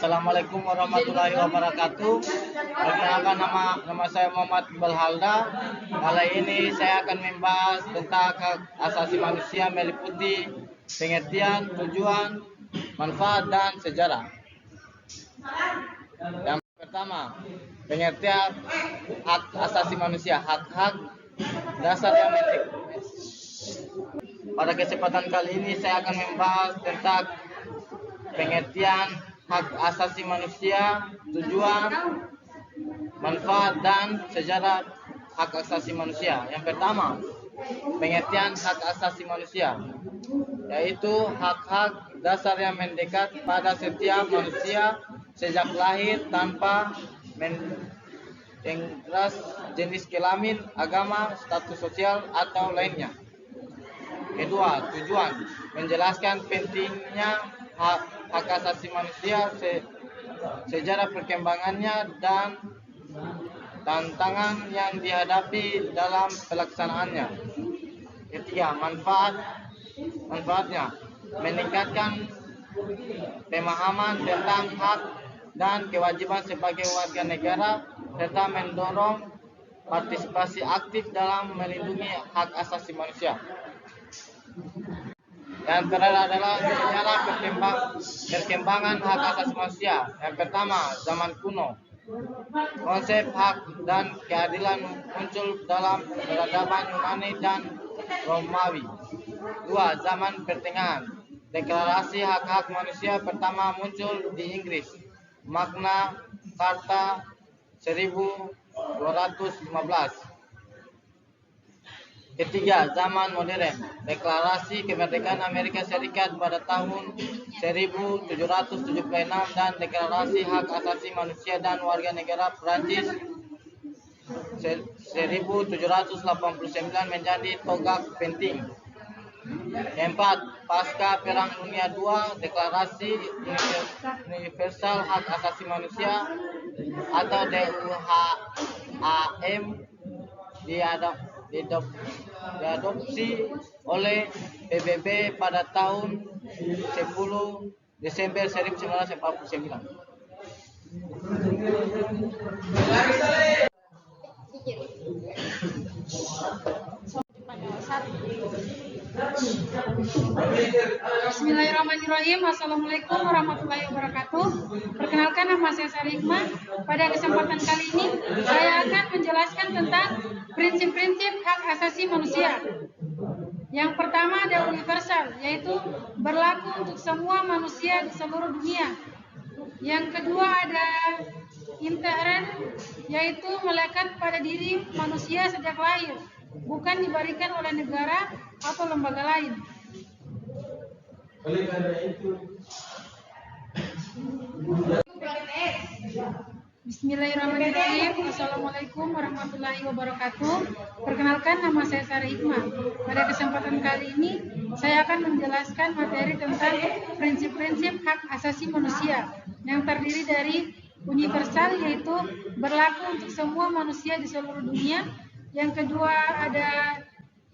Assalamualaikum warahmatullahi wabarakatuh. Perkenalkan nama saya Muhammad Iqbal Halda. Kali ini saya akan membahas tentang hak asasi manusia meliputi pengertian, tujuan, manfaat dan sejarah. Yang pertama, pengertian hak asasi manusia, hak-hak dasar yang penting. Pada kesempatan kali ini saya akan membahas tentang pengertian hak asasi manusia, tujuan, manfaat dan sejarah hak asasi manusia. Yang pertama, pengertian hak asasi manusia, yaitu hak-hak dasar yang mendekat pada setiap manusia sejak lahir tanpa mengeras jenis kelamin, agama, status sosial atau lainnya. Kedua, tujuan menjelaskan pentingnya hak asasi manusia, sejarah perkembangannya dan tantangan yang dihadapi dalam pelaksanaannya. Ketiga, manfaatnya meningkatkan pemahaman tentang hak dan kewajiban sebagai warga negara serta mendorong partisipasi aktif dalam melindungi hak asasi manusia. Yang terakhir adalah sejarah perkembangan hak asasi manusia. Yang pertama, zaman kuno. Konsep hak dan keadilan muncul dalam peradaban Yunani dan Romawi. Dua, zaman pertengahan. Deklarasi hak-hak manusia pertama muncul di Inggris. Magna Carta 1215. Ketiga, zaman modern. Deklarasi kemerdekaan Amerika Serikat pada tahun 1776 dan deklarasi hak asasi manusia dan warga negara Prancis 1789 menjadi tonggak penting. Keempat, pasca Perang Dunia II, deklarasi universal hak asasi manusia atau DUHAM diadopsi oleh PBB pada tahun 10 Desember 1949. Bismillahirrahmanirrahim. Assalamualaikum warahmatullahi wabarakatuh. Perkenalkan, nama saya Sarihma. Pada kesempatan kali ini saya akan menjelaskan tentang prinsip-prinsip hak asasi manusia. Yang pertama ada universal, yaitu berlaku untuk semua manusia di seluruh dunia. Yang kedua ada inherent, yaitu melekat pada diri manusia sejak lahir, bukan diberikan oleh negara atau lembaga lain. Oleh karena itu, Bismillahirrahmanirrahim. Assalamualaikum warahmatullahi wabarakatuh. Perkenalkan, nama saya Sarihma. Pada kesempatan kali ini saya akan menjelaskan materi tentang prinsip-prinsip hak asasi manusia yang terdiri dari universal, yaitu berlaku untuk semua manusia di seluruh dunia. Yang kedua ada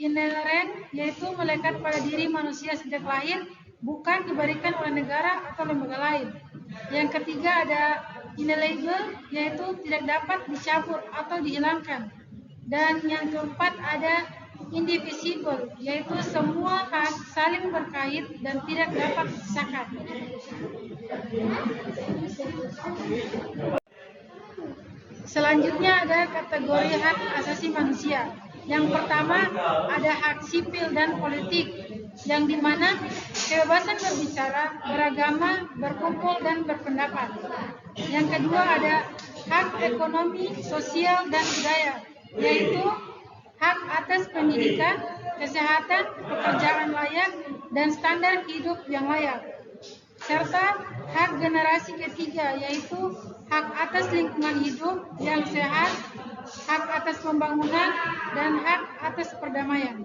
inherent, yaitu melekat pada diri manusia sejak lahir, bukan diberikan oleh negara atau lembaga lain. Yang ketiga ada inalienable, yaitu tidak dapat dicabut atau dihilangkan. Dan yang keempat ada indivisible, yaitu semua hak saling berkait dan tidak dapat dipisahkan. Selanjutnya ada kategori hak asasi manusia. Yang pertama ada hak sipil dan politik, yang dimana kebebasan berbicara, beragama, berkumpul, dan berpendapat. Yang kedua ada hak ekonomi, sosial, dan budaya, yaitu hak atas pendidikan, kesehatan, pekerjaan layak, dan standar hidup yang layak. Serta hak generasi ketiga, yaitu hak atas lingkungan hidup yang sehat, hak atas pembangunan, dan hak atas perdamaian.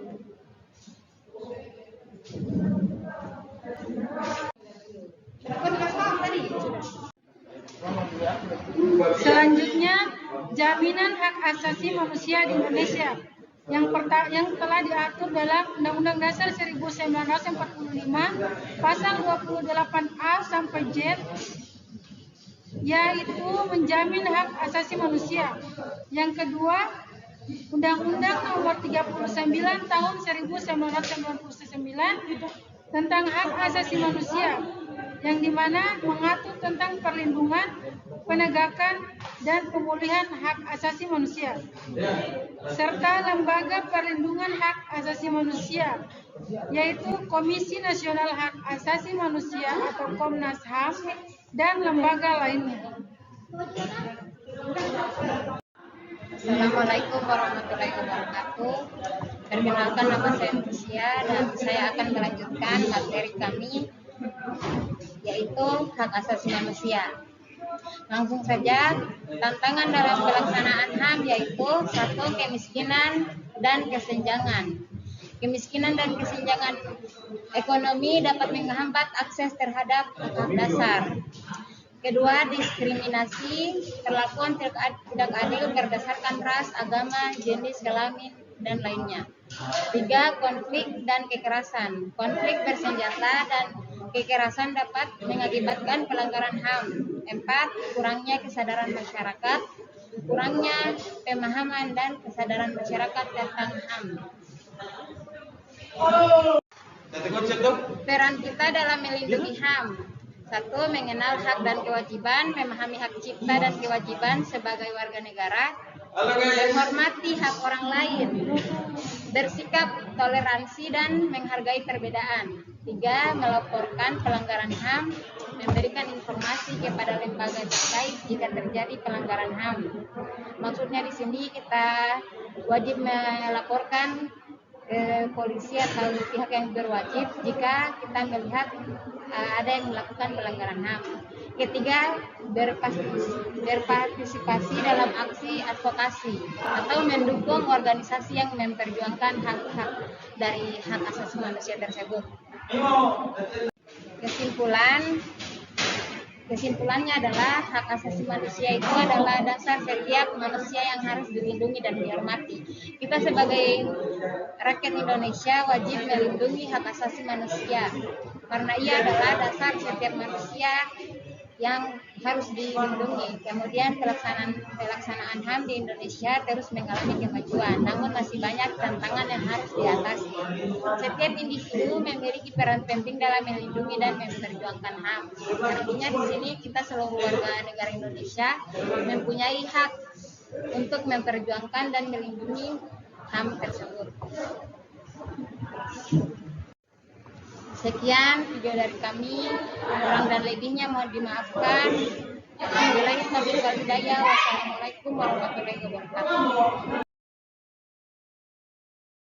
Selanjutnya, jaminan hak asasi manusia di Indonesia yang telah diatur dalam Undang-Undang Dasar 1945 pasal 28A sampai Z yaitu menjamin hak asasi manusia. Yang kedua, Undang-Undang Nomor 39 Tahun 1999 tentang hak asasi manusia, yang dimana mengatur tentang perlindungan, penegakan, dan pemulihan hak asasi manusia, serta Lembaga Perlindungan Hak Asasi Manusia, yaitu Komisi Nasional Hak Asasi Manusia atau Komnas HAM, dan lembaga lainnya. Assalamualaikum warahmatullahi wabarakatuh. Perkenalkan, nama saya Lucia dan saya akan melanjutkan materi kami, yaitu hak asasi manusia. Langsung saja, tantangan dalam pelaksanaan HAM yaitu 1. Kemiskinan dan kesenjangan. Kemiskinan dan kesenjangan ekonomi dapat menghambat akses terhadap hak dasar. Kedua, diskriminasi, perlakuan tidak adil berdasarkan ras, agama, jenis kelamin, dan lainnya. 3. Konflik dan kekerasan. Konflik bersenjata dan kekerasan dapat mengakibatkan pelanggaran HAM. 4. Kurangnya kesadaran masyarakat, kurangnya pemahaman dan kesadaran masyarakat tentang HAM. Peran kita dalam melindungi HAM. 1. Mengenal hak dan kewajiban, memahami hak cipta dan kewajiban sebagai warga negara, menghormati hak orang lain, bersikap toleransi dan menghargai perbedaan. 3. Melaporkan pelanggaran HAM, memberikan informasi kepada lembaga terkait jika terjadi pelanggaran HAM. Maksudnya di sini kita wajib melaporkan ke polisi atau pihak yang berwajib jika kita melihat ada yang melakukan pelanggaran HAM. Ketiga, berpartisipasi dalam aksi advokasi atau mendukung organisasi yang memperjuangkan hak-hak dari hak asasi manusia tersebut. Kesimpulannya adalah hak asasi manusia itu adalah dasar setiap manusia yang harus dilindungi dan dihormati. Kita sebagai rakyat Indonesia wajib melindungi hak asasi manusia karena ia adalah dasar setiap manusia yang harus dilindungi. Kemudian pelaksanaan HAM di Indonesia terus mengalami kemajuan, namun masih banyak tantangan yang harus diatasi. Setiap individu memiliki peran penting dalam melindungi dan memperjuangkan HAM. Artinya di sini kita seluruh warga negara Indonesia mempunyai hak untuk memperjuangkan dan melindungi HAM tersebut. Sekian video dari kami, kurang dan lebihnya mohon dimaafkan. Wassalamualaikum warahmatullahi wabarakatuh.